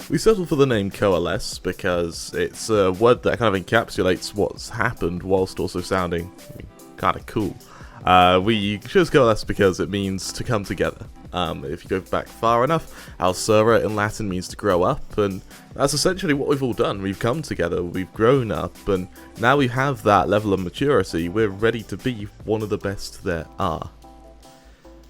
We settled for the name Coalesce because it's a word that kind of encapsulates what's happened whilst also sounding kind of cool. We chose Coalesce because it means to come together. If you go back far enough, Alcera in Latin means to grow up, and that's essentially what we've all done. We've come together, we've grown up, and now we have that level of maturity, we're ready to be one of the best there are.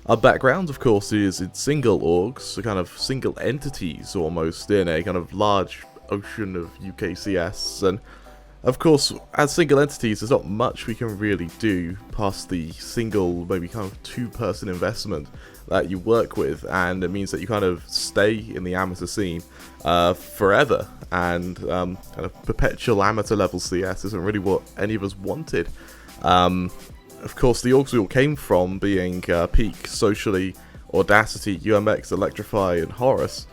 Our background, of course, is in single orgs, so kind of single entities almost, in a kind of large ocean of UKCS, and of course, as single entities, there's not much we can really do past the single, maybe kind of two-person investment that you work with, and it means that you kind of stay in the amateur scene forever, and kind of perpetual amateur level CS isn't really what any of us wanted. Of course, the orgs we all came from, being Peak, Socially, Audacity, UMX, Electrify, and Horus,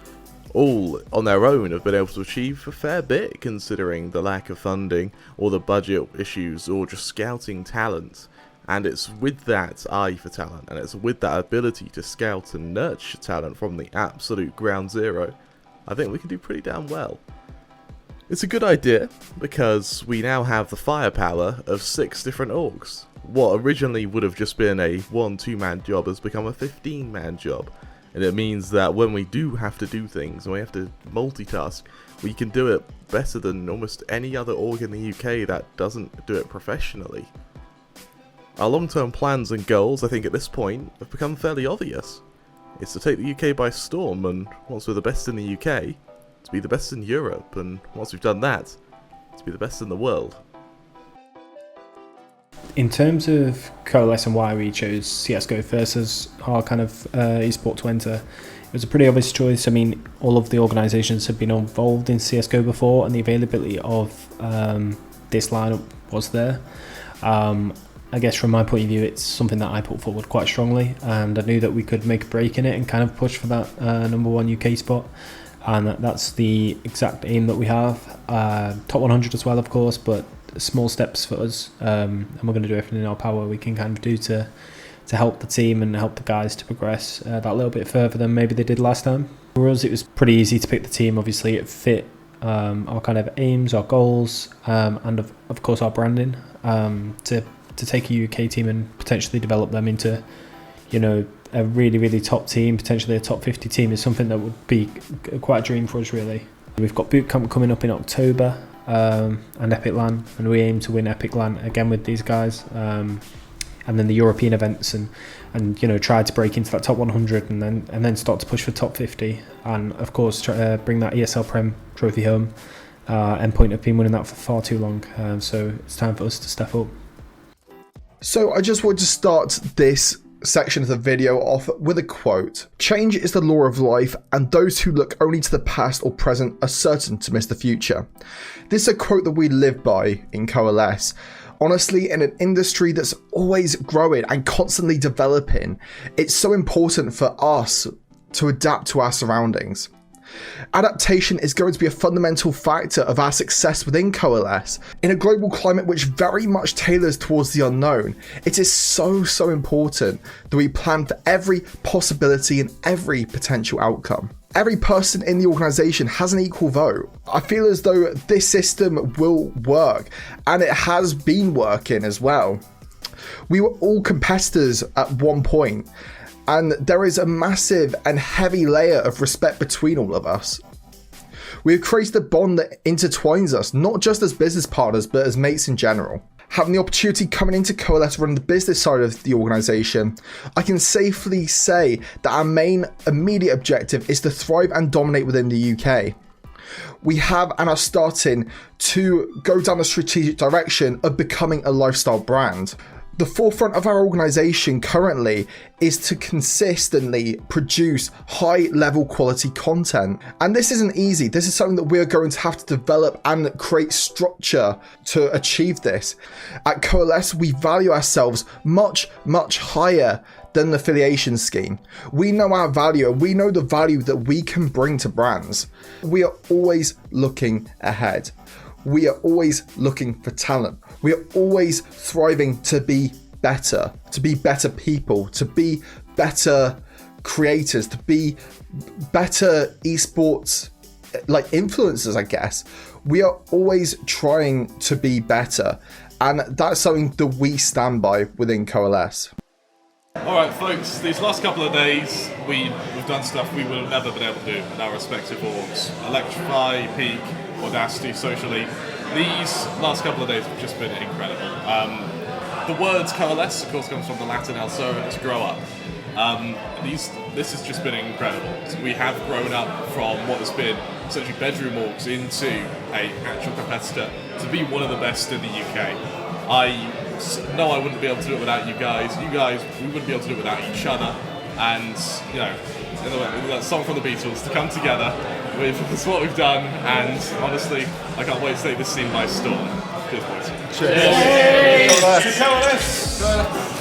all on their own have been able to achieve a fair bit considering the lack of funding, or the budget issues, or just scouting talent. And it's with that eye for talent, and it's with that ability to scout and nurture talent from the absolute ground zero, I think we can do pretty damn well. It's a good idea, because we now have the firepower of 6 different orgs. What originally would have just been a 1-2 man job has become a 15-man job. And it means that when we do have to do things, and we have to multitask, we can do it better than almost any other org in the UK that doesn't do it professionally. Our long-term plans and goals, I think at this point, have become fairly obvious. It's to take the UK by storm, and once we're the best in the UK, to be the best in Europe, and once we've done that, to be the best in the world. In terms of Coalesce and why we chose CSGO first as our kind of esport to enter, it was a pretty obvious choice. I mean, all of the organisations have been involved in CSGO before, and the availability of this lineup was there. I guess from my point of view, it's something that I put forward quite strongly, and I knew that we could make a break in it and kind of push for that number 1 UK spot, and that's the exact aim that we have. Top 100 as well, of course, but small steps for us, and we're going to do everything in our power we can kind of do to help the team and help the guys to progress that little bit further than maybe they did last time. For us, it was pretty easy to pick the team. Obviously, it fit our kind of aims, our goals, and of course our branding, to take a UK team and potentially develop them into, you know, a really, really top team, potentially a top 50 team, is something that would be quite a dream for us, really. We've got boot camp coming up in October, and Epic LAN, and we aim to win Epic LAN again with these guys, and then the European events, and you know, try to break into that top 100, and then start to push for top 50, and of course try to bring that ESL Prem trophy home. Endpoint have been winning that for far too long, so it's time for us to step up. So I just want to start this section of the video off with a quote. "Change is the law of life, and those who look only to the past or present are certain to miss the future." This is a quote that we live by in Coalesce. Honestly, in an industry that's always growing and constantly developing, it's so important for us to adapt to our surroundings. Adaptation is going to be a fundamental factor of our success within Coalesce. In a global climate which very much tailors towards the unknown, it is so important that we plan for every possibility and every potential outcome. Every person in the organisation has an equal vote. I feel as though this system will work, and it has been working as well. We were all competitors at one point, and there is a massive and heavy layer of respect between all of us. We have created a bond that intertwines us, not just as business partners, but as mates in general. Having the opportunity coming into Coalesce running the business side of the organisation, I can safely say that our main immediate objective is to thrive and dominate within the UK. We have and are starting to go down the strategic direction of becoming a lifestyle brand. The forefront of our organisation currently is to consistently produce high level quality content. And this isn't easy. This is something that we're going to have to develop and create structure to achieve this. At Coalesce, we value ourselves much higher than the affiliation scheme. We know our value, and we know the value that we can bring to brands. We are always looking ahead. We are always looking for talent. We are always thriving to be better people, to be better creators, to be better esports like influencers, I guess, we are always trying to be better, and that's something that we stand by within Coalesce. Alright folks, these last couple of days we've done stuff we would have never been able to do in our respective orgs. Electrify, Peak, Audacity, Socially. These last couple of days have just been incredible. The words coalesce, of course, comes from the Latin "alsura," to grow up. This has just been incredible. We have grown up from what has been essentially bedroom orgs into an actual competitor to be one of the best in the UK. I wouldn't be able to do it without you guys. We wouldn't be able to do it without each other. And, you know, that song from the Beatles, to come together with what we've done. And honestly, I can't wait to take this scene by storm. Cheers, boys. Cheers. Cheers. Cheers.